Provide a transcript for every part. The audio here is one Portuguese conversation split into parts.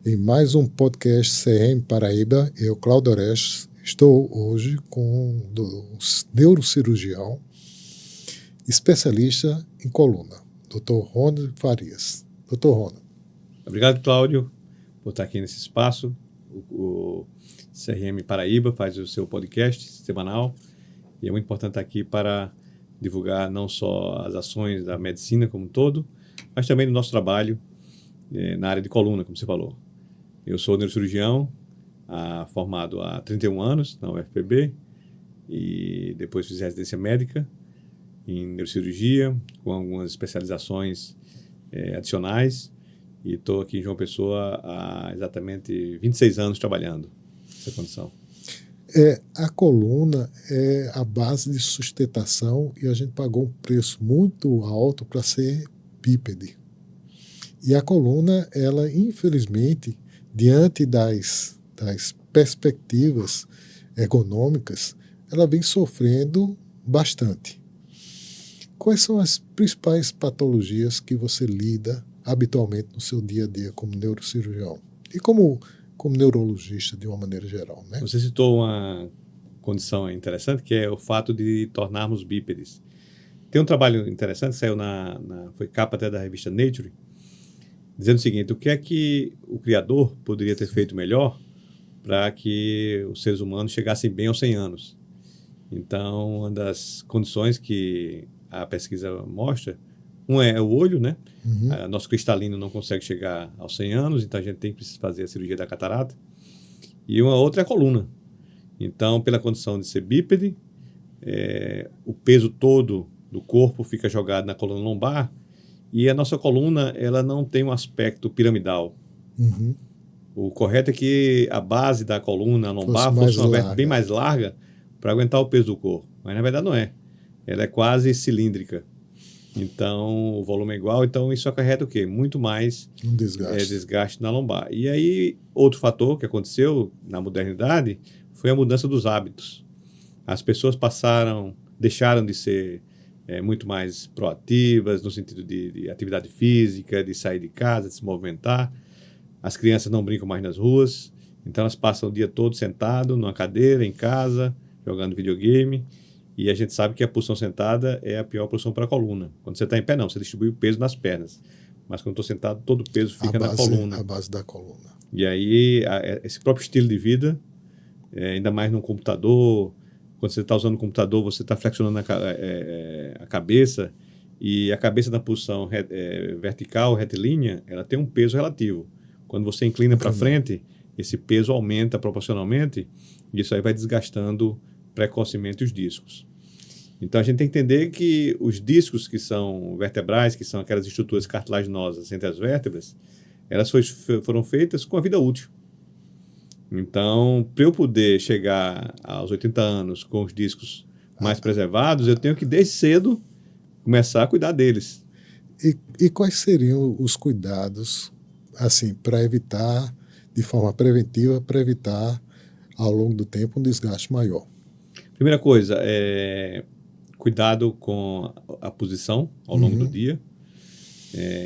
em mais um podcast CRM Paraíba. Eu, Cláudio Orestes, estou hoje com o neurocirurgião, especialista em coluna, Dr. Rony Farias. Dr. Rony. Obrigado, Cláudio, por estar aqui nesse espaço. O CRM Paraíba faz o seu podcast semanal e é muito importante estar aqui para divulgar não só as ações da medicina como um todo, mas também do nosso trabalho na área de coluna, como você falou. Eu sou neurocirurgião, formado há 31 anos na UFPB e depois fiz residência médica em neurocirurgia, com algumas especializações adicionais, e estou aqui em João Pessoa há exatamente 26 anos trabalhando nessa condição. A coluna é a base de sustentação e a gente pagou um preço muito alto para ser bípede. E a coluna, ela infelizmente, diante das perspectivas ergonômicas, ela vem sofrendo bastante. Quais são as principais patologias que você lida habitualmente no seu dia a dia como neurocirurgião e como neurologista de uma maneira geral, né? Você citou uma condição interessante, que é o fato de tornarmos bípedes. Tem um trabalho interessante, saiu foi capa até da revista Nature, dizendo o seguinte: o que é que o criador poderia ter feito melhor para que os seres humanos chegassem bem aos 100 anos? Então, uma das condições que a pesquisa mostra, é o olho, né? Uhum. Nosso cristalino não consegue chegar aos 100 anos, então a gente tem que fazer a cirurgia da catarata. E uma outra é a coluna. Então, pela condição de ser bípede, o peso todo do corpo fica jogado na coluna lombar, e a nossa coluna, ela não tem um aspecto piramidal. Uhum. O correto é que a base da coluna, a lombar, fosse uma vértebra bem mais larga para aguentar o peso do corpo. Mas na verdade não é. Ela é quase cilíndrica. Então, o volume é igual, então isso acarreta o quê? Muito mais desgaste na lombar. E aí, outro fator que aconteceu na modernidade foi a mudança dos hábitos. As pessoas deixaram de ser muito mais proativas, no sentido de atividade física, de sair de casa, de se movimentar. As crianças não brincam mais nas ruas, então elas passam o dia todo sentado numa cadeira, em casa, jogando videogame. E a gente sabe que a posição sentada é a pior posição para a coluna. Quando você está em pé, não, você distribui o peso nas pernas. Mas quando estou sentado, todo o peso fica na coluna. A base da coluna. E aí, esse próprio estilo de vida, ainda mais no computador, quando você está usando o computador, você está flexionando a cabeça, e a cabeça na posição vertical, retilínea, ela tem um peso relativo. Quando você inclina para frente, esse peso aumenta proporcionalmente, e isso aí vai desgastando precocemente os discos. Então, a gente tem que entender que os discos que são vertebrais, que são aquelas estruturas cartilaginosas entre as vértebras, elas foram feitas com a vida útil. Então, para eu poder chegar aos 80 anos com os discos mais preservados, eu tenho que, desde cedo, começar a cuidar deles. E quais seriam os cuidados, assim, para evitar, de forma preventiva, para evitar, ao longo do tempo, um desgaste maior? Primeira coisa, cuidado com a posição ao longo do dia.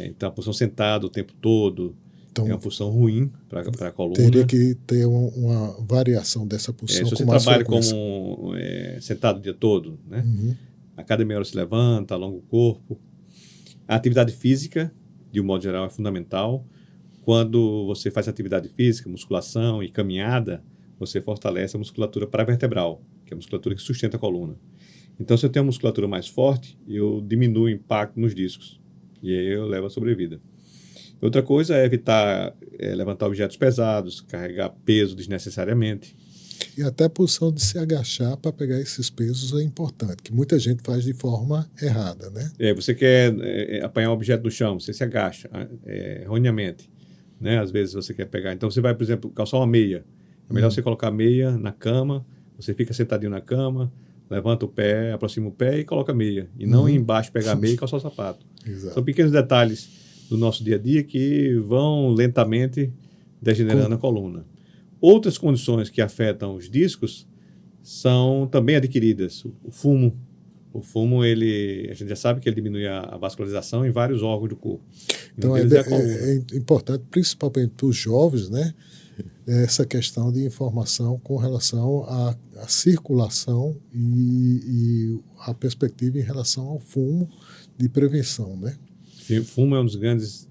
Então, a posição sentada o tempo todo é uma posição ruim para a coluna. Teria que ter uma variação dessa posição. Se você trabalha como sentado o dia todo, né? A cada meia hora se levanta, alonga o corpo. A atividade física, de um modo geral, é fundamental. Quando você faz atividade física, musculação e caminhada, você fortalece a musculatura paravertebral, que é a musculatura que sustenta a coluna. Então, se eu tenho uma musculatura mais forte, eu diminuo o impacto nos discos. E aí eu levo a sobrevida. Outra coisa é evitar levantar objetos pesados, carregar peso desnecessariamente. E até a posição de se agachar para pegar esses pesos é importante, que muita gente faz de forma errada, né? Você quer apanhar um objeto no chão, você se agacha erroneamente, né? Às vezes você quer pegar. Então, você vai, por exemplo, calçar uma meia. É melhor você colocar a meia na cama, você fica sentadinho na cama, levanta o pé, aproxima o pé e coloca a meia. E não ir embaixo pegar a meia e calçar o sapato. Exato. São pequenos detalhes do nosso dia a dia que vão lentamente degenerando a coluna. Outras condições que afetam os discos são também adquiridas. O fumo, O fumo, a gente já sabe que ele diminui a vascularização em vários órgãos do corpo. Então é importante, principalmente para os jovens, né, essa questão de informação com relação à circulação e a perspectiva em relação ao fumo de prevenção, né? Sim, o fumo é um dos grandes...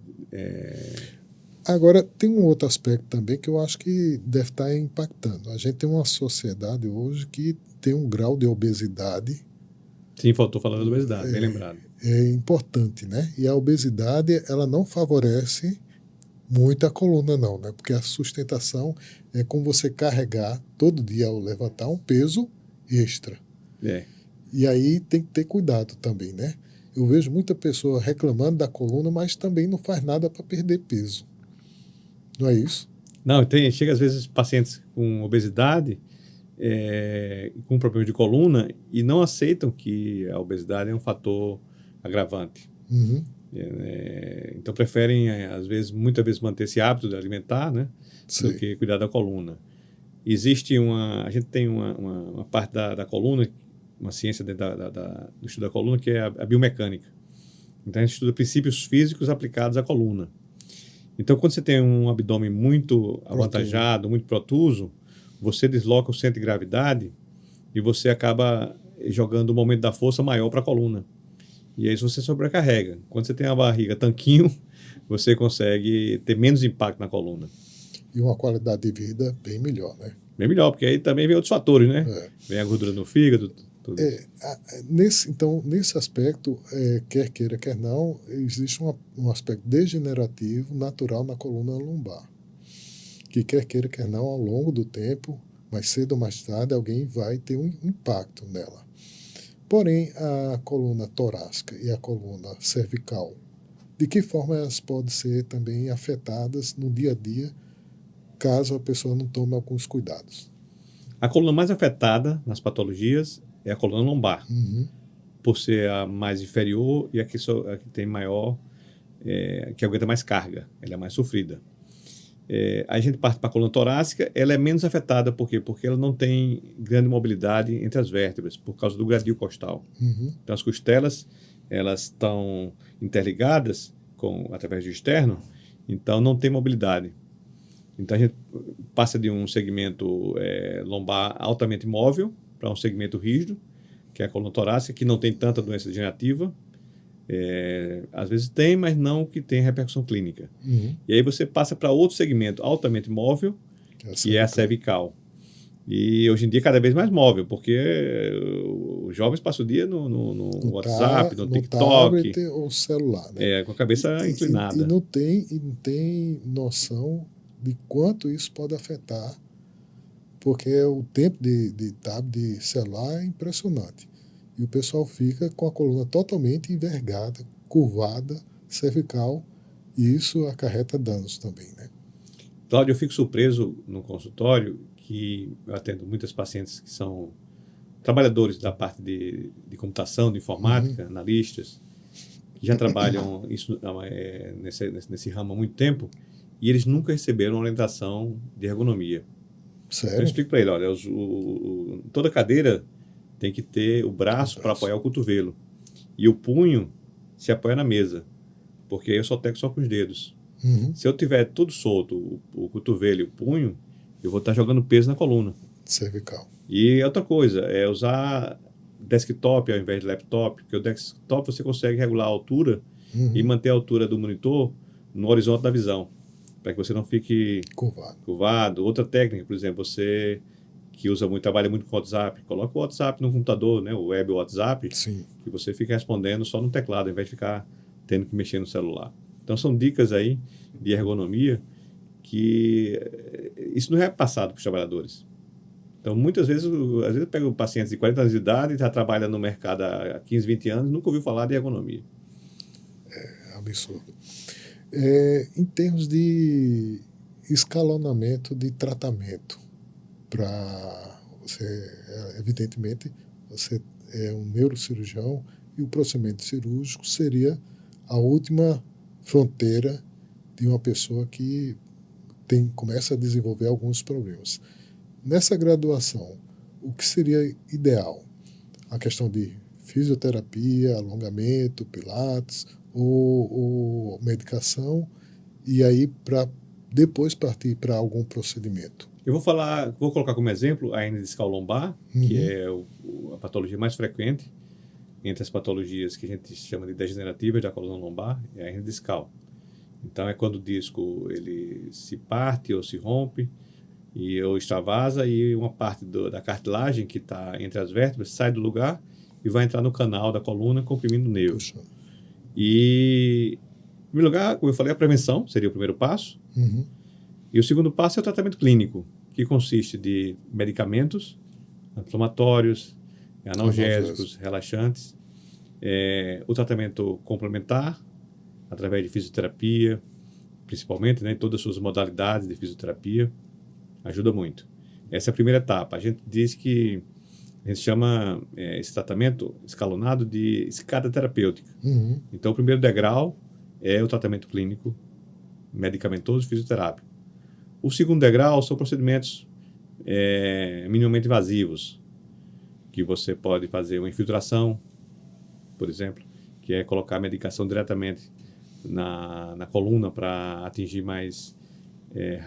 Agora, tem um outro aspecto também que eu acho que deve estar impactando. A gente tem uma sociedade hoje que tem um grau de obesidade. Sim, faltou falar da obesidade, bem lembrado. É importante, né? E a obesidade, ela não favorece muito a coluna, não, né? Porque a sustentação é como você carregar todo dia ao levantar um peso extra. E aí tem que ter cuidado também, né? Eu vejo muita pessoa reclamando da coluna, mas também não faz nada para perder peso. Não é isso? Não, chega às vezes pacientes com obesidade, com problema de coluna, e não aceitam que a obesidade é um fator agravante. Uhum. Então preferem, às vezes, muitas vezes manter esse hábito de alimentar, né, do que cuidar da coluna. A gente tem uma parte da coluna, uma ciência do estudo da coluna, que é a biomecânica. Então a gente estuda princípios físicos aplicados à coluna. Então, quando você tem um abdômen muito avantajado, muito protuso, você desloca o centro de gravidade e você acaba jogando o momento da força maior para a coluna. E aí você sobrecarrega. Quando você tem uma barriga tanquinho, você consegue ter menos impacto na coluna. E uma qualidade de vida bem melhor, né? Bem melhor, porque aí também vem outros fatores, né? Vem a gordura no fígado, tudo isso. Nesse aspecto, quer queira, quer não, existe um aspecto degenerativo natural na coluna lombar. Que quer queira, quer não, ao longo do tempo, mais cedo ou mais tarde, alguém vai ter um impacto nela. Porém, a coluna torácica e a coluna cervical, de que forma elas podem ser também afetadas no dia a dia, caso a pessoa não tome alguns cuidados? A coluna mais afetada nas patologias é a coluna lombar, por ser a mais inferior e a que tem maior, que aguenta mais carga, ela é mais sofrida. A gente parte para a coluna torácica, ela é menos afetada, por quê? Porque ela não tem grande mobilidade entre as vértebras, por causa do gradil costal. Então as costelas, elas estão interligadas através do externo, então não tem mobilidade. Então a gente passa de um segmento lombar altamente móvel para um segmento rígido, que é a coluna torácica, que não tem tanta doença degenerativa. Às vezes tem, mas não que tem repercussão clínica. E aí você passa para outro segmento altamente móvel, que é a cervical. E hoje em dia cada vez mais móvel, porque os jovens passam o dia no WhatsApp, no TikTok. Tablet ou celular, né? Com a cabeça inclinada. E não tem noção de quanto isso pode afetar, porque o tempo de tablet, de celular é impressionante. E o pessoal fica com a coluna totalmente envergada, curvada, cervical, e isso acarreta danos também, né? Cláudio, eu fico surpreso no consultório que eu atendo muitas pacientes que são trabalhadores da parte de computação, de informática, analistas, que já trabalham nesse ramo há muito tempo, e eles nunca receberam orientação de ergonomia. Sério? Então eu explico para ele, olha, toda cadeira tem que ter o braço para apoiar o cotovelo. E o punho se apoia na mesa, porque aí eu só teclo só com os dedos. Se eu tiver tudo solto, o cotovelo e o punho, eu vou estar jogando peso na coluna. Cervical. E outra coisa, é usar desktop ao invés de laptop, porque o desktop você consegue regular a altura e manter a altura do monitor no horizonte da visão, para que você não fique curvado. Outra técnica, por exemplo, você que trabalha muito com o WhatsApp, coloca o WhatsApp no computador, né, o web WhatsApp, e você fica respondendo só no teclado, ao invés de ficar tendo que mexer no celular. Então são dicas aí de ergonomia que isso não é passado para os trabalhadores. Então muitas vezes, às vezes eu pego pacientes de 40 anos de idade, já trabalha no mercado há 15, 20 anos, nunca ouviu falar de ergonomia. É absurdo. Em termos de escalonamento de tratamento, para você, evidentemente, você é um neurocirurgião e o procedimento cirúrgico seria a última fronteira de uma pessoa que começa a desenvolver alguns problemas. Nessa graduação, o que seria ideal? A questão de fisioterapia, alongamento, pilates ou medicação, e aí para depois partir para algum procedimento. Eu vou colocar como exemplo a hernia discal lombar, que é a patologia mais frequente entre as patologias que a gente chama de degenerativa da coluna lombar, é a hernia discal. Então é quando o disco ele se parte ou se rompe ou extravasa e uma parte da cartilagem que está entre as vértebras sai do lugar e vai entrar no canal da coluna comprimindo o nervo. Puxa. E, em primeiro lugar, como eu falei, a prevenção seria o primeiro passo. E o segundo passo é o tratamento clínico, que consiste de medicamentos anti-inflamatórios, analgésicos, relaxantes, o tratamento complementar, através de fisioterapia, principalmente, né, todas as suas modalidades de fisioterapia, ajuda muito. Essa é a primeira etapa. A gente diz que a gente chama esse tratamento escalonado de escada terapêutica. Então, o primeiro degrau é o tratamento clínico, medicamentoso, fisioterápico. O segundo degrau são procedimentos minimamente invasivos, que você pode fazer uma infiltração, por exemplo, que é colocar a medicação diretamente na coluna para atingir mais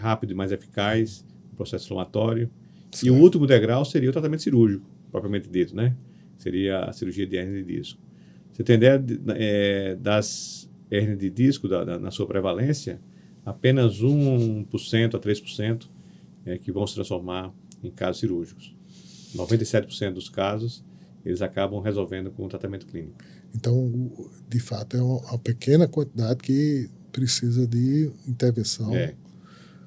rápido e mais eficaz o processo inflamatório. Sim. E o último degrau seria o tratamento cirúrgico, propriamente dito, né? Seria a cirurgia de hérnia de disco. Você tem ideia das hérnias de disco, na sua prevalência, apenas 1% a 3% que vão se transformar em casos cirúrgicos. 97% dos casos, eles acabam resolvendo com o tratamento clínico. Então, de fato, é uma pequena quantidade que precisa de intervenção.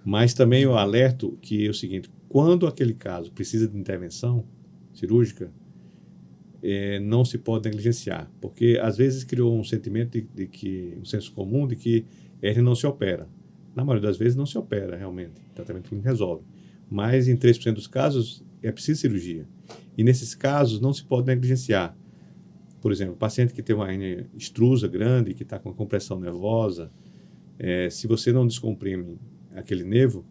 Mas também eu alerto que é o seguinte, quando aquele caso precisa de intervenção cirúrgica, não se pode negligenciar, porque às vezes criou um sentimento de que, um senso comum de que hérnia não se opera. Na maioria das vezes não se opera realmente, o tratamento clínico resolve. Mas em 3% dos casos é preciso cirurgia. E nesses casos não se pode negligenciar. Por exemplo, o paciente que tem uma hérnia extrusa grande, que está com compressão nervosa, se você não descomprime aquele nervo,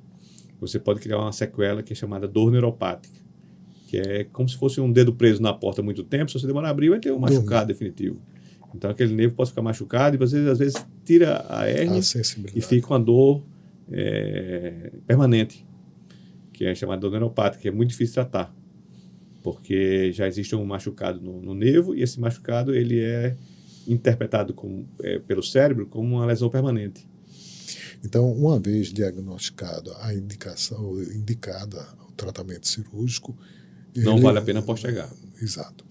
você pode criar uma sequela que é chamada dor neuropática, que é como se fosse um dedo preso na porta há muito tempo, se você demorar a abrir vai ter um machucado definitivo. Então aquele nervo pode ficar machucado e às vezes tira a hérnia e fica uma dor permanente, que é chamada dor neuropática, que é muito difícil de tratar, porque já existe um machucado no nervo e esse machucado ele é interpretado pelo cérebro como uma lesão permanente. Então, uma vez diagnosticado indicada o tratamento cirúrgico, não vale a pena postergar. Exato.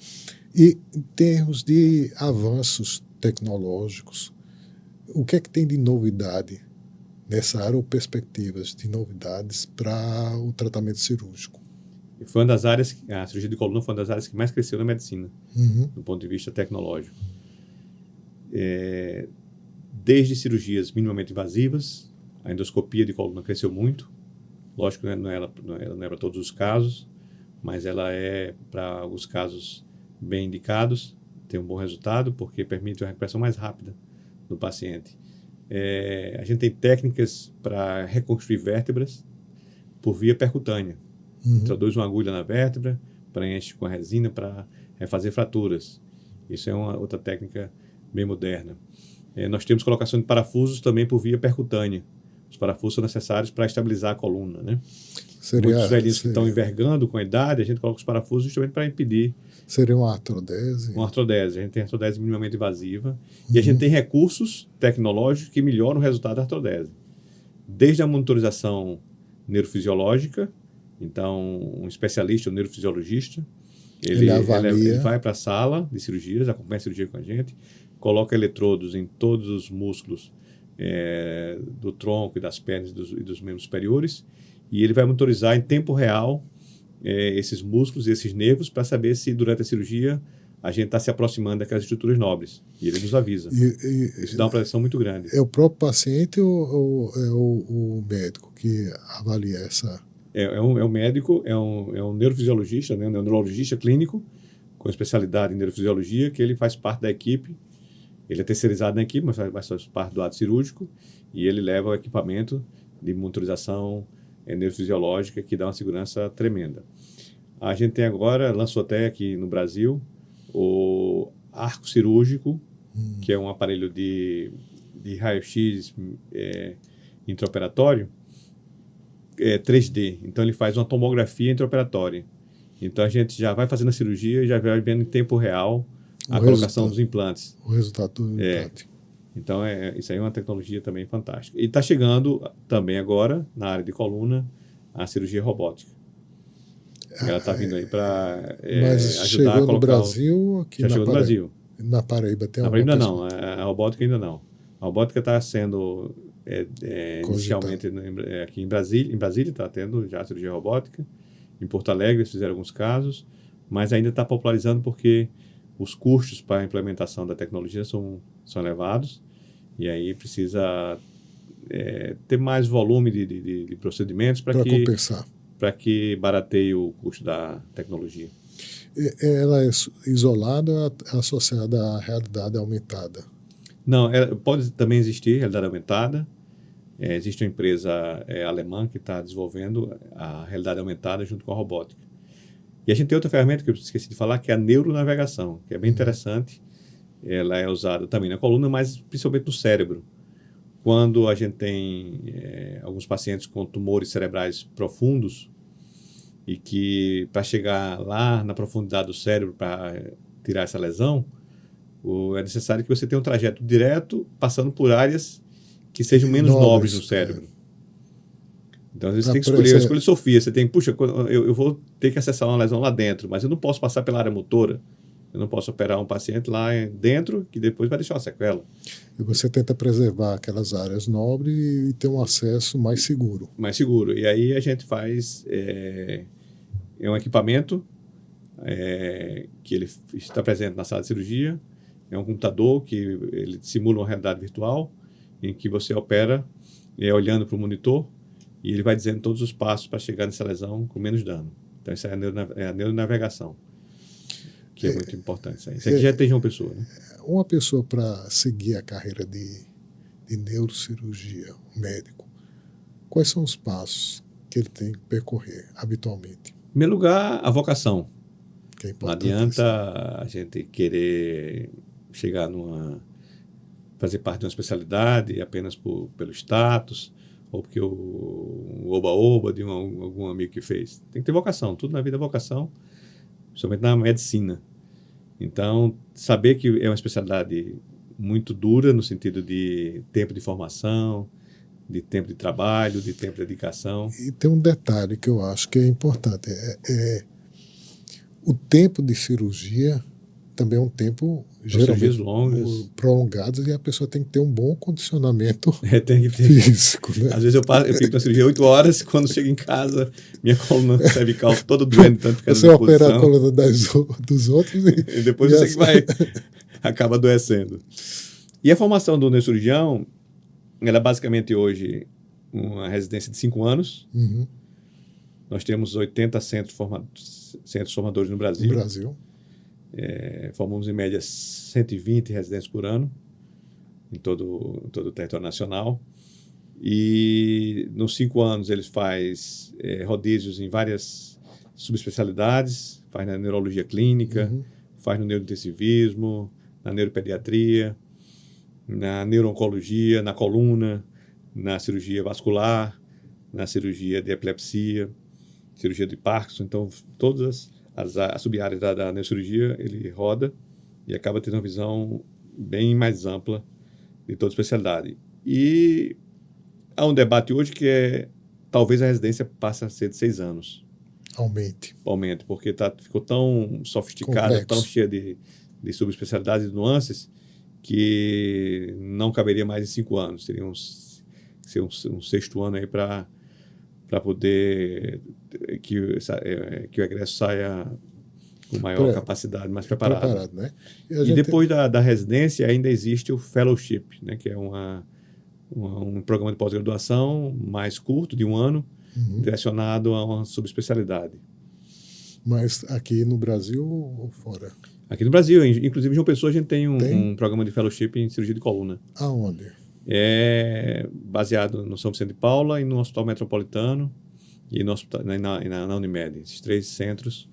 E em termos de avanços tecnológicos, o que é que tem de novidade nessa área ou perspectivas de novidades para o tratamento cirúrgico? Foi uma das áreas, a cirurgia de coluna foi uma das áreas que mais cresceu na medicina, do ponto de vista tecnológico. Desde cirurgias minimamente invasivas, a endoscopia de coluna cresceu muito. Lógico que não é para todos os casos, mas ela é para alguns casos bem indicados, tem um bom resultado, porque permite uma recuperação mais rápida do paciente. A gente tem técnicas para reconstruir vértebras por via percutânea. Introduz uma agulha na vértebra, preenche com a resina para refazer fraturas. Isso é uma outra técnica bem moderna. Nós temos colocação de parafusos também por via percutânea. Os parafusos são necessários para estabilizar a coluna, né? Muitos velhinhos que estão envergando com a idade, a gente coloca os parafusos justamente para impedir. Seria uma artrodese? Uma artrodese. A gente tem artrodese minimamente invasiva e a gente tem recursos tecnológicos que melhoram o resultado da artrodese. Desde a monitorização neurofisiológica, então um especialista, um neurofisiologista, ele vai para a sala de cirurgias, acompanha a cirurgia com a gente, coloca eletrodos em todos os músculos do tronco e das pernas e dos membros superiores, e ele vai monitorizar em tempo real esses músculos e esses nervos para saber se durante a cirurgia a gente está se aproximando daquelas estruturas nobres. E ele nos avisa. Isso dá uma proteção muito grande. É o próprio paciente ou é o médico que avalia essa? É um médico, é um neurofisiologista, né, um neurologista clínico com especialidade em neurofisiologia, que ele faz parte da equipe. Ele é terceirizado na equipe, mas faz parte do ato cirúrgico, e ele leva o equipamento de monitorização neurofisiológica que dá uma segurança tremenda. A gente tem agora, lançou até aqui no Brasil, arco cirúrgico, que é um aparelho de raio-x intraoperatório, 3D. Então, ele faz uma tomografia intraoperatória. Então, a gente já vai fazendo a cirurgia e já vai vendo em tempo real a colocação dos implantes. O resultado do implante. Então, isso aí é uma tecnologia também fantástica. E está chegando também agora, na área de coluna, a cirurgia robótica. Ela está vindo aí para ajudar a colocar... no Brasil aqui já chegou no Brasil. Na Paraíba tem alguma coisa? Não, a robótica ainda não. A robótica está sendo inicialmente aqui em Brasília está tendo já a cirurgia robótica. Em Porto Alegre eles fizeram alguns casos, mas ainda está popularizando porque os custos para a implementação da tecnologia são elevados e aí precisa ter mais volume de procedimentos para compensar, para que barateie o custo da tecnologia. Ela é isolada ou associada à realidade aumentada? Não, pode também existir realidade aumentada. Existe uma empresa alemã que está desenvolvendo a realidade aumentada junto com a robótica. E a gente tem outra ferramenta que eu esqueci de falar, que é a neuronavegação, que é bem interessante. Ela é usada também na coluna, mas principalmente no cérebro. Quando a gente tem alguns pacientes com tumores cerebrais profundos e que, para chegar lá na profundidade do cérebro para tirar essa lesão, é necessário que você tenha um trajeto direto, passando por áreas que sejam menos nobres no cérebro. Então, às vezes, você tem que escolher Sofia. Você tem, puxa, eu vou ter que acessar uma lesão lá dentro, mas eu não posso passar pela área motora. Eu não posso operar um paciente lá dentro, que depois vai deixar uma sequela. E você tenta preservar aquelas áreas nobres e ter um acesso mais seguro. Mais seguro. E aí a gente faz um equipamento que ele está presente na sala de cirurgia. É um computador que ele simula uma realidade virtual em que você opera olhando para o monitor e ele vai dizendo todos os passos para chegar nessa lesão com menos dano. Então, isso é a neuronavegação, que é muito importante. Isso aqui já tem João Pessoa, né? Uma pessoa, para seguir a carreira de neurocirurgia, médico, quais são os passos que ele tem que percorrer habitualmente? Em primeiro lugar, a vocação. Que é não adianta a gente querer chegar fazer parte de uma especialidade apenas pelo status ou porque o oba-oba de algum amigo que fez. Tem que ter vocação. Tudo na vida é vocação, principalmente na medicina. Então, saber que é uma especialidade muito dura no sentido de tempo de formação, de tempo de trabalho, de tempo de dedicação. E tem um detalhe que eu acho que é importante. O tempo de cirurgia também é um tempo geralmente longas, prolongados, e a pessoa tem que ter um bom condicionamento tem que ter. Físico. Né? Às vezes eu fico na cirurgia 8 horas, quando chego em casa, minha coluna cervical toda doendo, tanto ficar você opera a coluna dos outros e depois você que acaba adoecendo. E a formação do neurocirurgião, ela é basicamente hoje uma residência de 5 anos. Uhum. Nós temos 80 centros formadores no Brasil. Formamos em média 120 residentes por ano em todo o território nacional. E nos 5 anos eles faz rodízios em várias subespecialidades, faz na neurologia clínica, faz no neurointensivismo, na neuropediatria, na neuro-oncologia, na coluna, na cirurgia vascular, na cirurgia de epilepsia, cirurgia de Parkinson. Então, todas as sub-áreas da neurocirurgia ele roda e acaba tendo uma visão bem mais ampla de toda a especialidade. E há um debate hoje que talvez a residência passe a ser de 6 anos. Aumente, porque ficou tão sofisticada, tão cheia de subespecialidades e de nuances, que não caberia mais em 5 anos. Seria um 6º ano aí para poder que o egresso saia com maior capacidade, mais preparado. Né? E depois da residência ainda existe o fellowship, né, que é um programa de pós-graduação mais curto, de 1 ano, direcionado a uma subespecialidade. Mas aqui no Brasil ou fora? Aqui no Brasil, inclusive em João Pessoa, a gente tem um programa de fellowship em cirurgia de coluna. Aonde? É baseado no São Vicente de Paula e no Hospital Metropolitano e no hospital, na Unimed. Esses 3 centros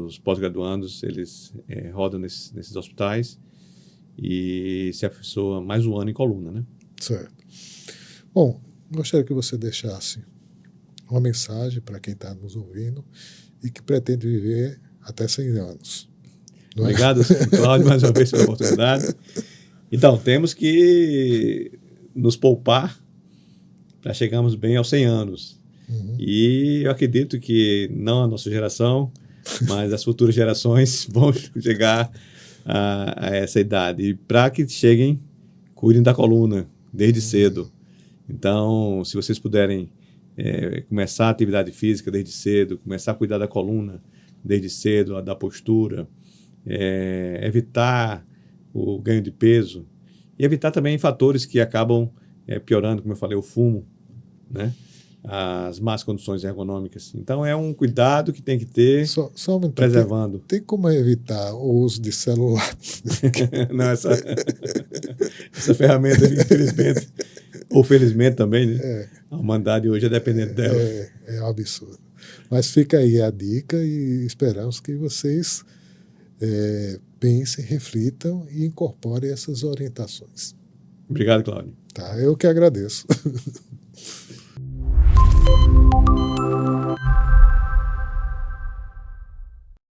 os pós-graduandos, eles rodam nesses hospitais e se aperfeiçoa mais um ano em coluna, né? Certo. Bom, gostaria que você deixasse uma mensagem para quem está nos ouvindo e que pretende viver até 100 anos. Obrigado, Cláudio, mais uma vez pela oportunidade. Então, temos que nos poupar para chegarmos bem aos 100 anos. Uhum. E eu acredito que não a nossa geração, mas as futuras gerações vão chegar a essa idade. E para que cheguem, cuidem da coluna desde cedo. Então, se vocês puderem começar a atividade física desde cedo, começar a cuidar da coluna desde cedo, da postura, evitar o ganho de peso e evitar também fatores que acabam piorando, como eu falei, o fumo, né? As más condições ergonômicas. Então, é um cuidado que tem que ter, só preservando. Tem como evitar o uso de celular? Não, essa ferramenta, infelizmente, ou felizmente também, né? A humanidade hoje é dependente dela. É um absurdo. Mas fica aí a dica e esperamos que vocês pensem, reflitam e incorporem essas orientações. Obrigado, Cláudio. Tá, eu que agradeço.